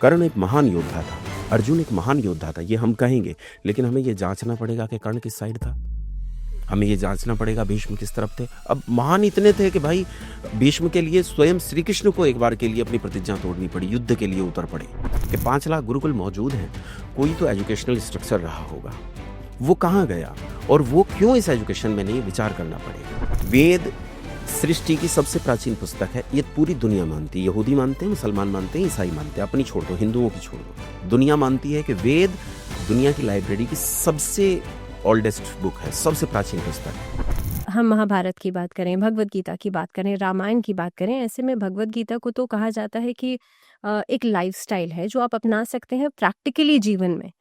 कर्ण एक महान योद्धा था, अर्जुन एक महान योद्धा था, ये हम कहेंगे, लेकिन हमें ये जांचना पड़ेगा कि कर्ण किस साइड था। हमें ये जांचना पड़ेगा भीष्म किस तरफ थे। अब महान इतने थे कि भाई भीष्म के लिए स्वयं श्री कृष्ण को एक बार के लिए अपनी प्रतिज्ञा तोड़नी पड़ी, युद्ध के लिए उतर पड़े कि 5 लाख गुरुकुल मौजूद हैं, कोई तो एजुकेशनल स्ट्रक्चर रहा होगा, वो कहाँ गया और वो क्यों इस एजुकेशन में नहीं, विचार करना पड़ेगा। वेद सृष्टि की सबसे प्राचीन पुस्तक है, ये पूरी दुनिया मानती है, यहूदी मानते हैं, मुसलमान मानते हैं, ईसाई मानते हैं, अपनी छोड़ दो, हिंदुओं की छोड़ दो, दुनिया मानती है कि वेद दुनिया की लाइब्रेरी की सबसे ओल्डेस्ट बुक है, सबसे प्राचीन पुस्तक है। हम महाभारत की बात करें, भगवत गीता की बात करें, रामायण की बात करें, ऐसे में भगवत गीता को तो कहा जाता है कि एक लाइफस्टाइल है जो आप अपना सकते हैं प्रैक्टिकली जीवन में।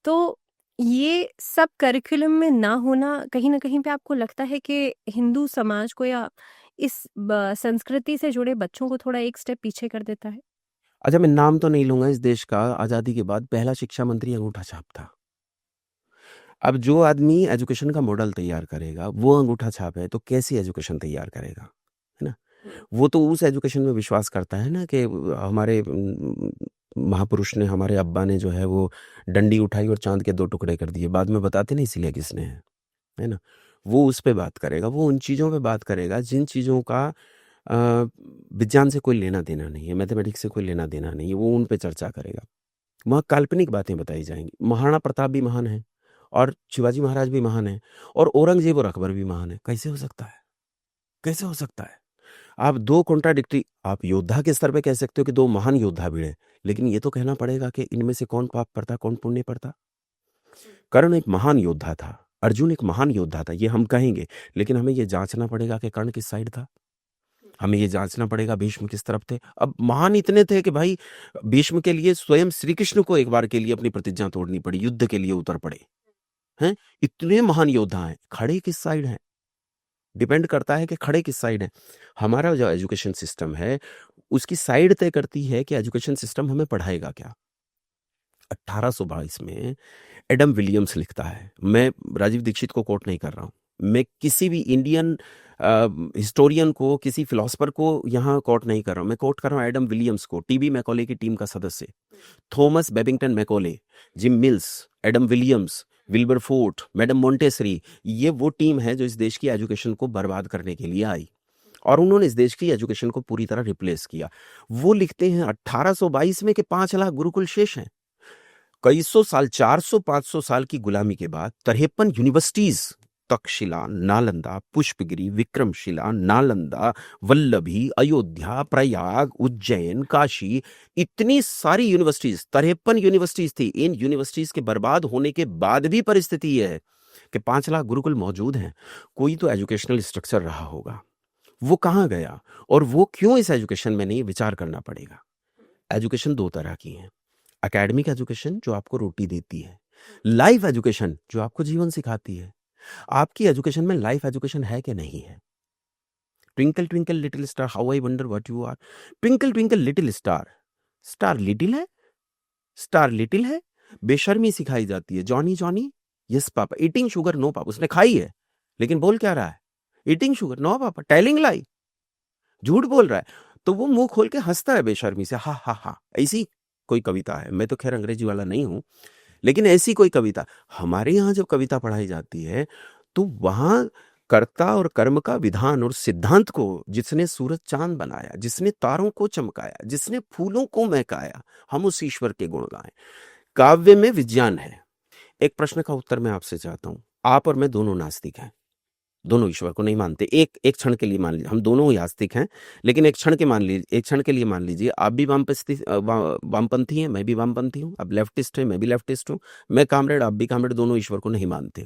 तो ये सब करिकुलम में ना होना कहीं ना कहीं पे आपको लगता है कि हिंदू समाज को या इस संस्कृति से जुड़े बच्चों को थोड़ा एक स्टेप पीछे कर देता है? अच्छा, मैं नाम तो नहीं लूंगा, इस देश का आज़ादी के बाद पहला शिक्षा मंत्री अंगूठा छाप था। अब जो आदमी एजुकेशन का मॉडल तैयार करेगा वो अंगूठा छाप है, तो कैसी एजुकेशन तैयार करेगा, है ना। वो तो उस एजुकेशन में विश्वास करता है ना कि हमारे महापुरुष ने, हमारे अब्बा ने जो है वो डंडी उठाई और चांद के 2 टुकड़े कर दिए, बाद में बताते नहीं इसीलिए किसने है ना। वो उस पे बात करेगा, वो उन चीज़ों पे बात करेगा जिन चीज़ों का विज्ञान से कोई लेना देना नहीं है, मैथमेटिक्स से कोई लेना देना नहीं है, वो उन पे चर्चा करेगा। वहाँ काल्पनिक बातें बताई जाएंगी। महाराणा प्रताप भी महान है और शिवाजी महाराज भी महान है और औरंगजेब और अकबर भी महान है। कैसे हो सकता है? कैसे हो सकता है? आप 2 कॉन्ट्राडिक्टरी, आप योद्धा के स्तर पे कह सकते हो कि 2 महान योद्धा भिड़े, लेकिन ये तो कहना पड़ेगा कि इनमें से कौन पाप करता, कौन पुण्य करता। कर्ण एक महान योद्धा था, अर्जुन एक महान योद्धा था, ये हम कहेंगे, लेकिन हमें ये जांचना पड़ेगा कि कर्ण किस साइड था। हमें ये जांचना पड़ेगा भीष्म किस तरफ थे। अब महान इतने थे कि भाई भीष्म के लिए स्वयं श्री कृष्ण को एक बार के लिए अपनी प्रतिज्ञा तोड़नी पड़ी, युद्ध के लिए उतर पड़े हैं। इतने महान योद्धा हैं, खड़े किस साइड हैं, डिपेंड करता है कि खड़े किस साइड हैं। हमारा जो एजुकेशन सिस्टम है उसकी साइड तय करती है कि एजुकेशन सिस्टम हमें पढ़ाएगा क्या। 1822 में एडम विलियम्स लिखता है, मैं राजीव दीक्षित को कोट नहीं कर रहा हूं, मैं किसी भी इंडियन हिस्टोरियन को, किसी फिलोसफर को यहाँ कोट नहीं कर रहा हूं, मैं कोट कर रहा हूं एडम विलियम्स को, टीबी मैकॉले की टीम का सदस्य, Thomas Babington Macaulay, gym mills, Adam Williams, Wilbur fort, madam Montessori, ये वो टीम है जो इस देश की एजुकेशन को बर्बाद करने के लिए आई और उन्होंने इस देश की एजुकेशन को पूरी तरह रिप्लेस किया। वो लिखते हैं 1822 में कि 5 लाख गुरुकुल शेष हैं। कई सौ साल, 400-500 साल की गुलामी के बाद 53 यूनिवर्सिटीज, तक्षशिला, नालंदा, पुष्पगिरी, विक्रमशिला, नालंदा, वल्लभी, अयोध्या, प्रयाग, उज्जैन, काशी, इतनी सारी यूनिवर्सिटीज, 53 यूनिवर्सिटीज थी। इन यूनिवर्सिटीज के बर्बाद होने के बाद भी परिस्थिति यह है कि 5 लाख गुरुकुल मौजूद हैं, कोई तो एजुकेशनल स्ट्रक्चर रहा होगा, वो कहाँ गया और वो क्यों इस एजुकेशन में नहीं, विचार करना पड़ेगा। एजुकेशन 2 तरह की है, एकेडमिक एजुकेशन जो आपको रोटी देती है, लाइफ एजुकेशन जो आपको जीवन सिखाती है। आपकी एजुकेशन में लाइफ एजुकेशन है कि नहीं है? Twinkle twinkle little star, how I wonder what you are. Twinkle twinkle little star, star little है, स्टार लिटिल है, बेशर्मी सिखाई जाती है। Johnny Johnny, yes papa, eating sugar no papa, उसने खाई है लेकिन बोल क्या रहा है, eating sugar no papa, telling lie, झूठ बोल रहा है, तो वो मुंह खोल के हंसता है बेशर्मी से, हा हा हा। ऐसी कोई कविता है, मैं तो खैर अंग्रेजी वाला नहीं हूं, लेकिन ऐसी कोई कविता हमारे यहाँ जब कविता पढ़ाई जाती है तो वहां कर्ता और कर्म का विधान और सिद्धांत को, जिसने सूरज चांद बनाया, जिसने तारों को चमकाया, जिसने फूलों को महकाया, हम उस ईश्वर के गुण गाएं। काव्य में विज्ञान है। एक प्रश्न का उत्तर मैं आपसे चाहता हूं, आप और मैं दोनों नास्तिक हैं, दोनों ईश्वर को नहीं मानते। एक क्षण के लिए मान लीजिए हम दोनों ही आस्तिक हैं, लेकिन एक क्षण के लिए मान लीजिए आप भी वामपंथी हैं, मैं भी वामपंथी हूं, आप लेफ्टिस्ट हैं, मैं भी लेफ्टिस्ट हूं, मैं कामरेड, आप भी कामरेड, दोनों ईश्वर को नहीं मानते।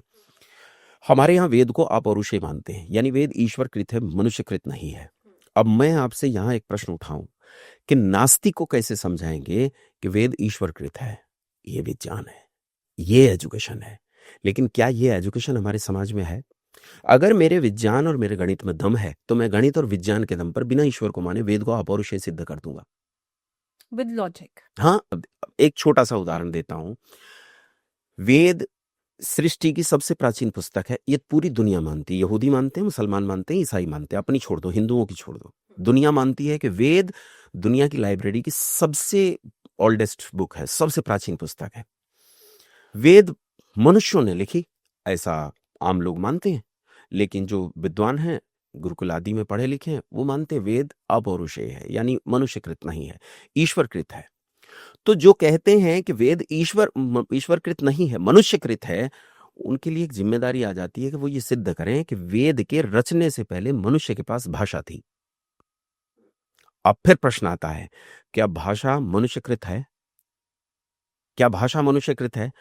हमारे यहाँ वेद को अपौरुषेय मानते हैं, यानी वेद ईश्वरकृत है, मनुष्यकृत नहीं है। अब मैं आपसे यहाँ एक प्रश्न उठाऊं कि नास्तिक को कैसे समझाएंगे कि वेद ईश्वरकृत है? ये विज्ञान है, ये एजुकेशन है, लेकिन क्या ये एजुकेशन हमारे समाज में है? अगर मेरे विज्ञान और मेरे गणित में दम है तो मैं गणित और विज्ञान के दम पर बिना ईश्वर को माने वेद को अपौरुषेय सिद्ध कर दूंगा, विद लॉजिक। हाँ, एक छोटा सा उदाहरण देता हूं। वेद सृष्टि की सबसे प्राचीन पुस्तक है, ये पूरी दुनिया मानती है, यहूदी मानते हैं, मुसलमान मानते हैं, ईसाई मानते हैं, अपनी छोड़ दो, हिंदुओं की छोड़ दो, दुनिया मानती है कि वेद दुनिया की लाइब्रेरी की सबसे ओल्डेस्ट बुक है, सबसे प्राचीन पुस्तक है। वेद मनुष्यों ने लिखी ऐसा आम लोग मानते हैं, लेकिन जो विद्वान हैं, गुरुकुल आदि में पढ़े लिखे हैं, वो मानते हैं वेद अपौरुषेय है, यानी मनुष्यकृत नहीं है, ईश्वरकृत है। तो जो कहते हैं कि वेद ईश्वरकृत नहीं है, मनुष्यकृत है, उनके लिए एक जिम्मेदारी आ जाती है कि वो ये सिद्ध करें कि वेद के रचने से पहले मनुष्य के पास भाषा थी। अब फिर प्रश्न आता है, क्या भाषा मनुष्यकृत है? क्या भाषा मनुष्यकृत है?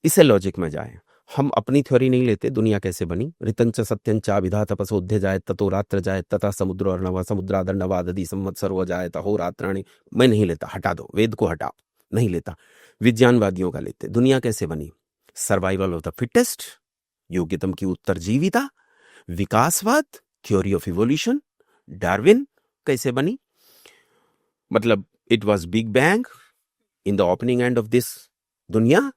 इसे लॉजिक में जाए, हम अपनी थ्योरी नहीं लेते, दुनिया कैसे बनी। ऋतंच सत्यंच विधा तपसोध्य जाए ततो रात्र जाए तथा समुद्र और नवा समुद्रादर नवादि संवत्सर हो जाए हो रात्राणी। मैं नहीं लेता, हटा दो, वेद को हटाओ, नहीं लेता। विज्ञानवादियों का लेते, दुनिया कैसे बनी? सर्वाइवल ऑफ द फिटेस्ट, योग्यतम की उत्तरजीविता, विकासवाद, थ्योरी ऑफ इवोल्यूशन, डार्विन कैसे बनी? मतलब it was big bang in the opening end of this दुनिया,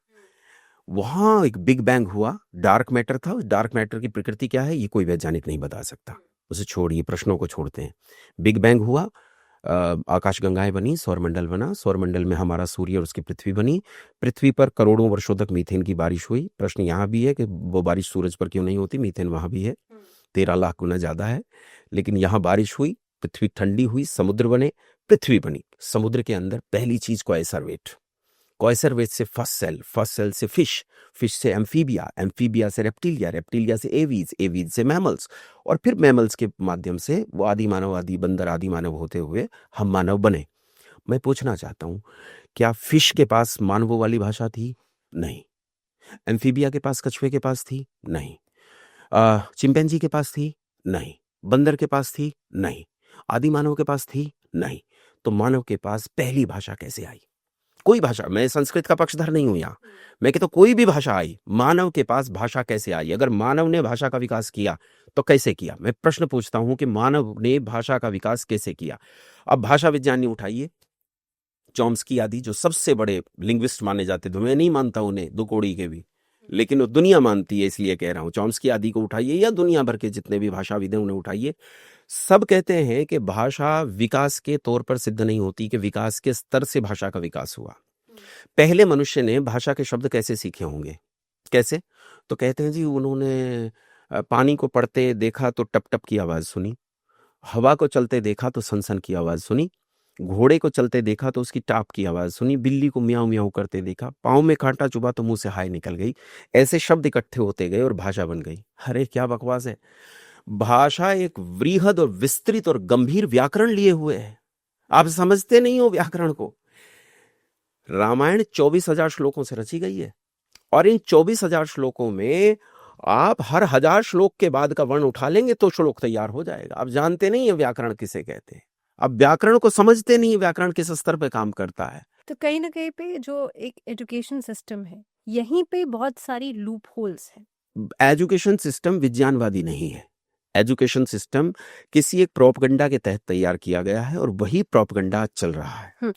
वहां एक बिग बैंग हुआ, डार्क मैटर था। उस डार्क मैटर की प्रकृति क्या है ये कोई वैज्ञानिक नहीं बता सकता, उसे छोड़िए, प्रश्नों को छोड़ते हैं। बिग बैंग हुआ, आकाशगंगाएं बनी, सौरमंडल बना, सौरमंडल में हमारा सूर्य और उसकी पृथ्वी बनी। पृथ्वी पर करोड़ों वर्षों तक मीथेन की बारिश हुई। प्रश्न यहाँ भी है कि वो बारिश सूरज पर क्यों नहीं होती, मीथेन वहां भी है, 13 लाख गुना ज्यादा है, लेकिन यहाँ बारिश हुई, पृथ्वी ठंडी हुई, समुद्र बने, पृथ्वी बनी। समुद्र के अंदर पहली चीज क्वाइसरवेट, क्वाइसरवेट से फर्स्ट सेल से फिश से एम्फीबिया, एम्फीबिया से रेप्टिलिया, रेप्टिलिया से एवीज, एवीज से मैमल्स, और फिर मैमल्स के माध्यम से वो आदि मानव, आदि बंदर, आदि मानव होते हुए हम मानव बने। मैं पूछना चाहता हूं, क्या फिश के पास मानवों वाली भाषा थी? नहीं। एम्फीबिया के पास, कछुए के पास थी? नहीं। चिंपैंजी के पास थी? नहीं। बंदर के पास थी? नहीं। आदि मानव के पास थी? नहीं। तो मानव के पास पहली भाषा कैसे आई? कोई भाषा, मैं संस्कृत का पक्षधर नहीं हूं यहां, मैं कहता कोई भी भाषा आई, मानव के पास भाषा कैसे आई? अगर मानव ने भाषा का विकास किया तो कैसे किया? मैं प्रश्न पूछता हूं कि मानव ने भाषा का विकास कैसे किया? अब भाषा विज्ञानी उठाइए, चॉम्स्की आदि जो सबसे बड़े लिंग्विस्ट माने जाते थे, मैं नहीं मानता उन्हें, दो कौड़ी के भी, लेकिन वो दुनिया मानती है, इसलिए कह रहा हूं। चॉम्स्की आदि को उठाइए या दुनिया भर के जितने भी भाषाविद हैं उन्हें उठाइए, सब कहते हैं कि भाषा विकास के तौर पर सिद्ध नहीं होती, कि विकास के स्तर से भाषा का विकास हुआ। पहले मनुष्य ने भाषा के शब्द कैसे सीखे होंगे? कैसे? तो कहते हैं जी उन्होंने पानी को पढ़ते देखा तो टप टप की आवाज सुनी, हवा को चलते देखा तो सनसन की आवाज सुनी, घोड़े को चलते देखा तो उसकी टाप की आवाज सुनी, बिल्ली को म्याऊं म्याऊं करते देखा, पाँव में कांटा चुभा तो मुंह से हाय निकल गई। ऐसे शब्द इकट्ठे होते गए और भाषा बन गई। अरे क्या बकवास है! भाषा एक वृहद और विस्तृत और गंभीर व्याकरण लिए हुए है। आप समझते नहीं हो व्याकरण को। रामायण 24,000 श्लोकों से रची गई है, और इन 24,000 श्लोकों में आप हर 1000 श्लोक के बाद का वर्ण उठा लेंगे तो श्लोक तैयार हो जाएगा। आप जानते नहीं है व्याकरण किसे कहते हैं, अब व्याकरण को समझते नहीं, व्याकरण किस स्तर पे काम करता है। तो कहीं ना कहीं पे जो एक एजुकेशन सिस्टम है, यहीं पे बहुत सारी लूप होल्स हैं। एजुकेशन सिस्टम विज्ञानवादी नहीं है। एजुकेशन सिस्टम किसी एक प्रोपगंडा के तहत तैयार किया गया है और वही प्रोपगंडा चल रहा है।